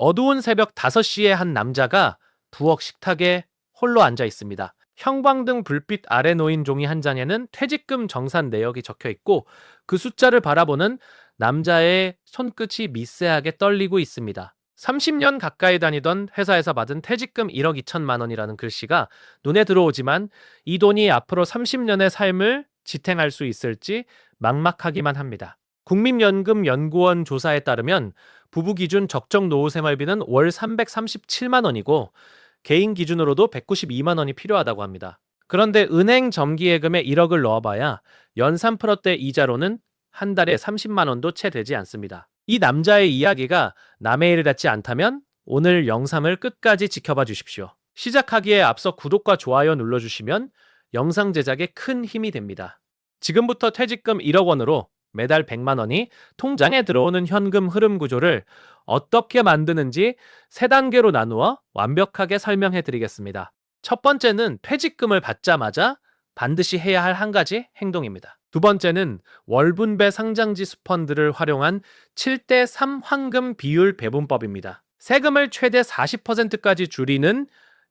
어두운 새벽 5시에 한 남자가 부엌 식탁에 홀로 앉아 있습니다. 형광등 불빛 아래 놓인 종이 한 장에는 퇴직금 정산 내역이 적혀 있고 그 숫자를 바라보는 남자의 손끝이 미세하게 떨리고 있습니다. 30년 가까이 다니던 회사에서 받은 퇴직금 1억 2천만 원이라는 글씨가 눈에 들어오지만 이 돈이 앞으로 30년의 삶을 지탱할 수 있을지 막막하기만 합니다. 국민연금연구원 조사에 따르면 부부 기준 적정 노후 생활비는 월 337만 원이고 개인 기준으로도 192만 원이 필요하다고 합니다. 그런데 은행 정기예금에 1억을 넣어봐야 연 3%대 이자로는 한 달에 30만 원도 채 되지 않습니다. 이 남자의 이야기가 남의 일 같지 않다면 오늘 영상을 끝까지 지켜봐 주십시오. 시작하기에 앞서 구독과 좋아요 눌러주시면 영상 제작에 큰 힘이 됩니다. 지금부터 퇴직금 1억 원으로 매달 100만 원이 통장에 들어오는 현금 흐름 구조를 어떻게 만드는지 3단계로 나누어 완벽하게 설명해 드리겠습니다. 첫 번째는 퇴직금을 받자마자 반드시 해야 할 한 가지 행동입니다. 두 번째는 월분배 상장지수 펀드를 활용한 7대3 황금 비율 배분법입니다. 세금을 최대 40%까지 줄이는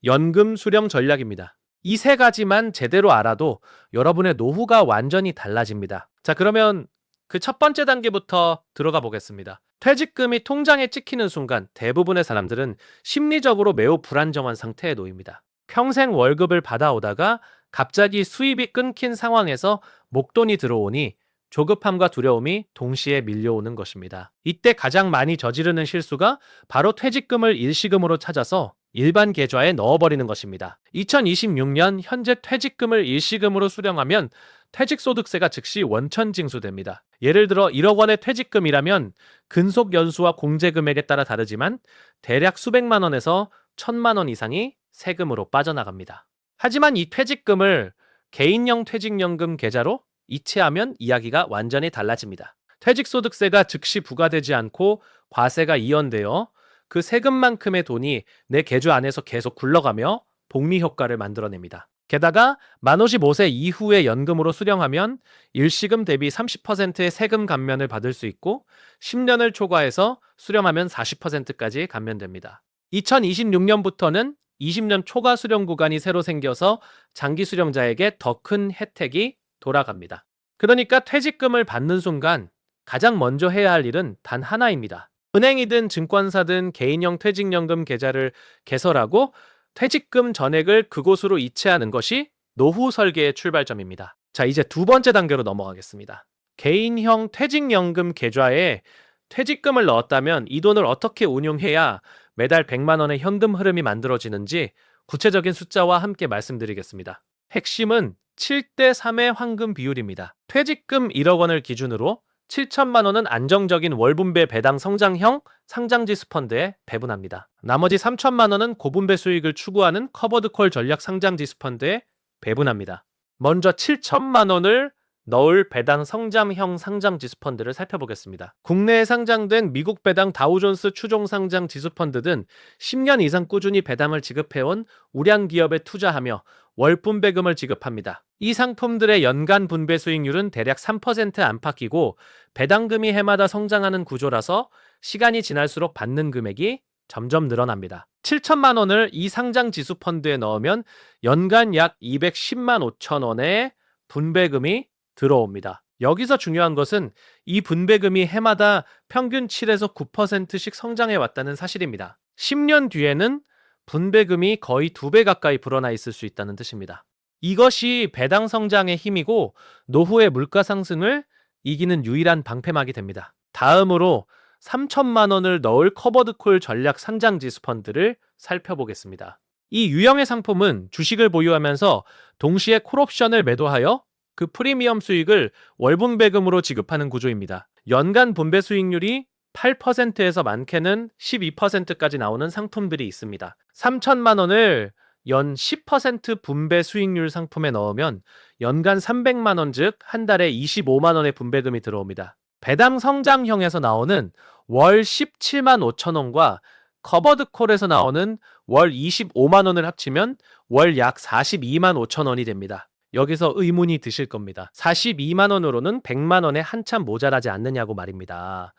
연금 수령 전략입니다. 이 3가지만 제대로 알아도 여러분의 노후가 완전히 달라집니다. 자, 그러면 그 첫 번째 단계부터 들어가 보겠습니다. 퇴직금이 통장에 찍히는 순간 대부분의 사람들은 심리적으로 매우 불안정한 상태에 놓입니다. 평생 월급을 받아오다가 갑자기 수입이 끊긴 상황에서 목돈이 들어오니 조급함과 두려움이 동시에 밀려오는 것입니다. 이때 가장 많이 저지르는 실수가 바로 퇴직금을 일시금으로 찾아서 일반 계좌에 넣어버리는 것입니다. 2026년 현재 퇴직금을 일시금으로 수령하면 퇴직소득세가 즉시 원천 징수됩니다. 예를 들어 1억 원의 퇴직금이라면 근속 연수와 공제 금액에 따라 다르지만 대략 수백만 원에서 1,000만 원 이상이 세금으로 빠져나갑니다. 하지만 이 퇴직금을 개인형 퇴직연금 계좌로 이체하면 이야기가 완전히 달라집니다. 퇴직소득세가 즉시 부과되지 않고 과세가 이연되어 그 세금만큼의 돈이 내 계좌 안에서 계속 굴러가며 복리 효과를 만들어냅니다. 게다가 만 55세 이후에 연금으로 수령하면 일시금 대비 30%의 세금 감면을 받을 수 있고 10년을 초과해서 수령하면 40%까지 감면됩니다. 2026년부터는 20년 초과 수령 구간이 새로 생겨서 장기 수령자에게 더 큰 혜택이 돌아갑니다. 그러니까 퇴직금을 받는 순간 가장 먼저 해야 할 일은 단 하나입니다. 은행이든 증권사든 개인형 퇴직연금 계좌를 개설하고 퇴직금 전액을 그곳으로 이체하는 것이 노후 설계의 출발점입니다. 자, 이제 두 번째 단계로 넘어가겠습니다. 개인형 퇴직연금 계좌에 퇴직금을 넣었다면 이 돈을 어떻게 운용해야 매달 100만 원의 현금 흐름이 만들어지는지 구체적인 숫자와 함께 말씀드리겠습니다. 핵심은 7대3의 황금 비율입니다. 퇴직금 1억 원을 기준으로 7천만 원은 안정적인 월분배 배당 성장형 상장지수 펀드에 배분합니다. 나머지 3천만 원은 고분배 수익을 추구하는 커버드콜 전략 상장지수 펀드에 배분합니다. 먼저 7천만 원을 넣을 배당 성장형 상장지수 펀드를 살펴보겠습니다. 국내에 상장된 미국 배당 다우존스 추종 상장 지수 펀드 등 10년 이상 꾸준히 배당을 지급해온 우량 기업에 투자하며 월 분배금을 지급합니다. 이 상품들의 연간 분배 수익률은 대략 3% 안팎이고 배당금이 해마다 성장하는 구조라서 시간이 지날수록 받는 금액이 점점 늘어납니다. 7천만 원을 이 상장 지수 펀드에 넣으면 연간 약 210만 5천 원의 분배금이 들어옵니다. 여기서 중요한 것은 이 분배금이 해마다 평균 7에서 9%씩 성장해 왔다는 사실입니다. 10년 뒤에는 분배금이 거의 2배 가까이 불어나 있을 수 있다는 뜻입니다. 이것이 배당 성장의 힘이고 노후의 물가 상승을 이기는 유일한 방패막이 됩니다. 다음으로 3천만 원을 넣을 커버드콜 전략 상장지수 펀드를 살펴보겠습니다. 이 유형의 상품은 주식을 보유하면서 동시에 콜옵션을 매도하여 그 프리미엄 수익을 월분배금으로 지급하는 구조입니다. 연간 분배 수익률이 8%에서 많게는 12%까지 나오는 상품들이 있습니다. 3천만 원을 연 10% 분배 수익률 상품에 넣으면 연간 300만 원, 즉 한 달에 25만 원의 분배금이 들어옵니다. 배당 성장형에서 나오는 월 17만 5천 원과 커버드콜에서 나오는 월 25만 원을 합치면 월 약 42만 5천 원이 됩니다. 여기서 의문이 드실 겁니다. 42만 원으로는 100만 원에 한참 모자라지 않느냐고 말입니다.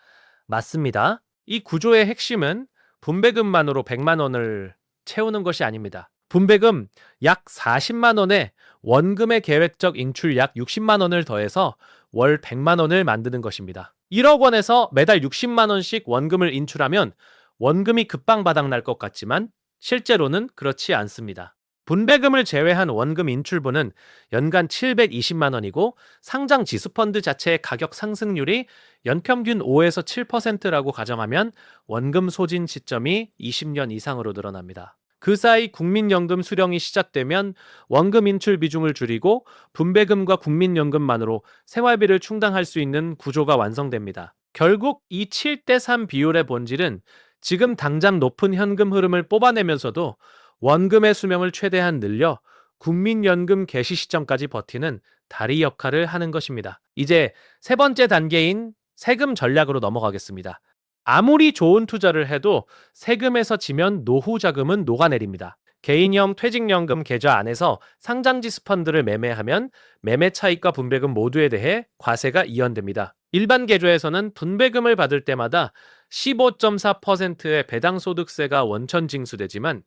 맞습니다. 이 구조의 핵심은 분배금만으로 100만 원을 채우는 것이 아닙니다. 분배금 약 40만 원에 원금의 계획적 인출 약 60만 원을 더해서 월 100만 원을 만드는 것입니다. 1억 원에서 매달 60만 원씩 원금을 인출하면 원금이 급방 바닥 날 것 같지만 실제로는 그렇지 않습니다. 분배금을 제외한 원금 인출분은 연간 720만 원이고 상장 지수펀드 자체의 가격 상승률이 연평균 5에서 7%라고 가정하면 원금 소진 시점이 20년 이상으로 늘어납니다. 그 사이 국민연금 수령이 시작되면 원금 인출 비중을 줄이고 분배금과 국민연금만으로 생활비를 충당할 수 있는 구조가 완성됩니다. 결국 이 7대3 비율의 본질은 지금 당장 높은 현금 흐름을 뽑아내면서도 원금의 수명을 최대한 늘려 국민연금 개시 시점까지 버티는 다리 역할을 하는 것입니다. 이제 세 번째 단계인 세금 전략으로 넘어가겠습니다. 아무리 좋은 투자를 해도 세금에서 지면 노후 자금은 녹아내립니다. 개인형 퇴직연금 계좌 안에서 상장지수 펀드를 매매하면 매매 차익과 분배금 모두에 대해 과세가 이연됩니다. 일반 계좌에서는 분배금을 받을 때마다 15.4%의 배당소득세가 원천 징수되지만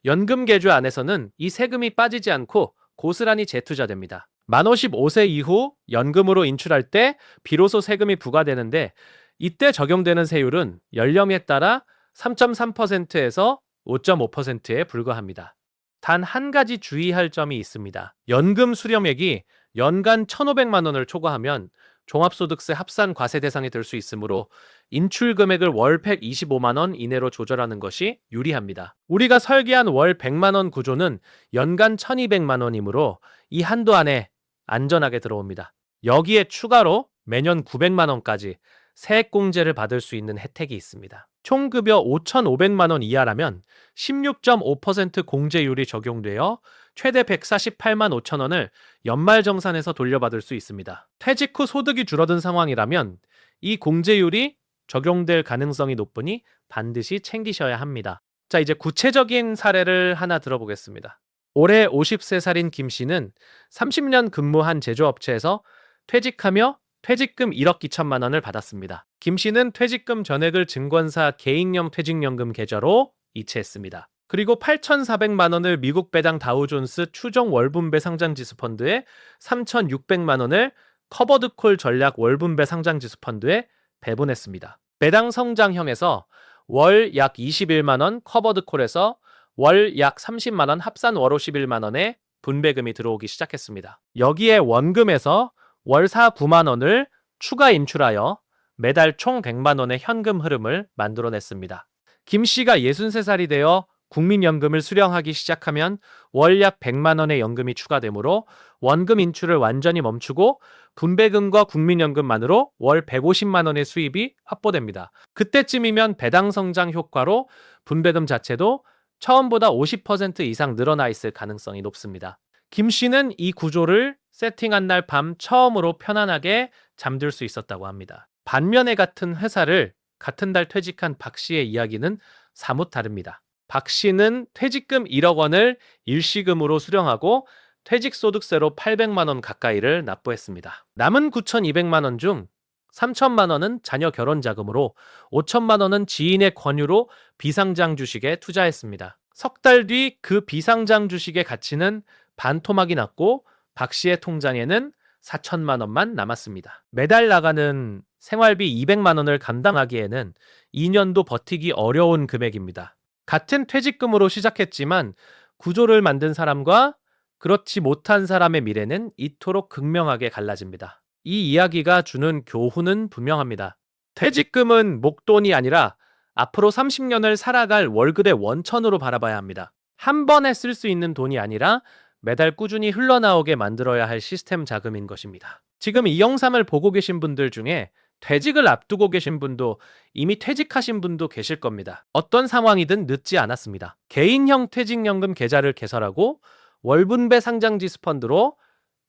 연금 계좌 안에서는 이 세금이 빠지지 않고 고스란히 재투자됩니다. 만 55세 이후 연금으로 인출할 때 비로소 세금이 부과되는데 이때 적용되는 세율은 연령에 따라 3.3%에서 5.5%에 불과합니다. 단 한 가지 주의할 점이 있습니다. 연금 수령액이 연간 1,500만 원을 초과하면 종합소득세 합산 과세 대상이 될 수 있으므로 인출 금액을 월 125만 원 이내로 조절하는 것이 유리합니다. 우리가 설계한 월 100만 원 구조는 연간 1,200만 원이므로 이 한도 안에 안전하게 들어옵니다. 여기에 추가로 매년 900만 원까지 세액공제를 받을 수 있는 혜택이 있습니다. 총급여 5,500만 원 이하라면 16.5% 공제율이 적용되어 최대 148만 5천 원을 연말정산에서 돌려받을 수 있습니다. 퇴직 후 소득이 줄어든 상황이라면 이 공제율이 적용될 가능성이 높으니 반드시 챙기셔야 합니다. 자, 이제 구체적인 사례를 하나 들어보겠습니다. 올해 50세살인 김 씨는 30년 근무한 제조업체에서 퇴직하며 퇴직금 1억 2천만 원을 받았습니다. 김 씨는 퇴직금 전액을 증권사 개인형 퇴직연금 계좌로 이체했습니다. 그리고 8,400만 원을 미국 배당 다우존스 추정 월분배 상장지수 펀드에 3,600만 원을 커버드콜 전략 월분배 상장지수 펀드에 배분했습니다. 배당 성장형에서 월 약 21만 원 커버드콜에서 월 약 30만 원 합산 월 51만 원의 분배금이 들어오기 시작했습니다. 여기에 원금에서 월 9만 원을 추가 인출하여 매달 총 100만 원의 현금 흐름을 만들어냈습니다. 김 씨가 63살이 되어 국민연금을 수령하기 시작하면 월 약 100만 원의 연금이 추가되므로 원금 인출을 완전히 멈추고 분배금과 국민연금만으로 월 150만 원의 수입이 확보됩니다. 그때쯤이면 배당 성장 효과로 분배금 자체도 처음보다 50% 이상 늘어나 있을 가능성이 높습니다. 김 씨는 이 구조를 세팅한 날 밤 처음으로 편안하게 잠들 수 있었다고 합니다. 반면에 같은 회사를 같은 달 퇴직한 박 씨의 이야기는 사뭇 다릅니다. 박 씨는 퇴직금 1억 원을 일시금으로 수령하고 퇴직소득세로 800만 원 가까이를 납부했습니다. 남은 9,200만 원 중 3천만 원은 자녀 결혼 자금으로 5천만 원은 지인의 권유로 비상장 주식에 투자했습니다. 석 달 뒤 그 비상장 주식의 가치는 반토막이 났고 박 씨의 통장에는 4천만 원만 남았습니다. 매달 나가는 생활비 200만 원을 감당하기에는 2년도 버티기 어려운 금액입니다. 같은 퇴직금으로 시작했지만 구조를 만든 사람과 그렇지 못한 사람의 미래는 이토록 극명하게 갈라집니다. 이 이야기가 주는 교훈은 분명합니다. 퇴직금은 목돈이 아니라 앞으로 30년을 살아갈 월급의 원천으로 바라봐야 합니다. 한 번에 쓸 수 있는 돈이 아니라 매달 꾸준히 흘러나오게 만들어야 할 시스템 자금인 것입니다. 지금 이 영상을 보고 계신 분들 중에 퇴직을 앞두고 계신 분도 이미 퇴직하신 분도 계실 겁니다. 어떤 상황이든 늦지 않았습니다. 개인형 퇴직연금 계좌를 개설하고 월분배 상장지수 펀드로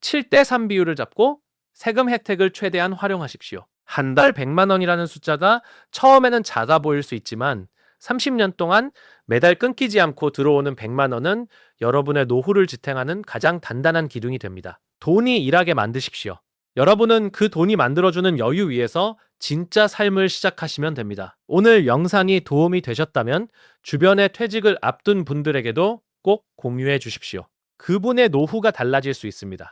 7대3 비율을 잡고 세금 혜택을 최대한 활용하십시오. 한 달 100만 원이라는 숫자가 처음에는 작아 보일 수 있지만 30년 동안 매달 끊기지 않고 들어오는 100만 원은 여러분의 노후를 지탱하는 가장 단단한 기둥이 됩니다. 돈이 일하게 만드십시오. 여러분은 그 돈이 만들어주는 여유 위에서 진짜 삶을 시작하시면 됩니다. 오늘 영상이 도움이 되셨다면 주변에 퇴직을 앞둔 분들에게도 꼭 공유해 주십시오. 그분의 노후가 달라질 수 있습니다.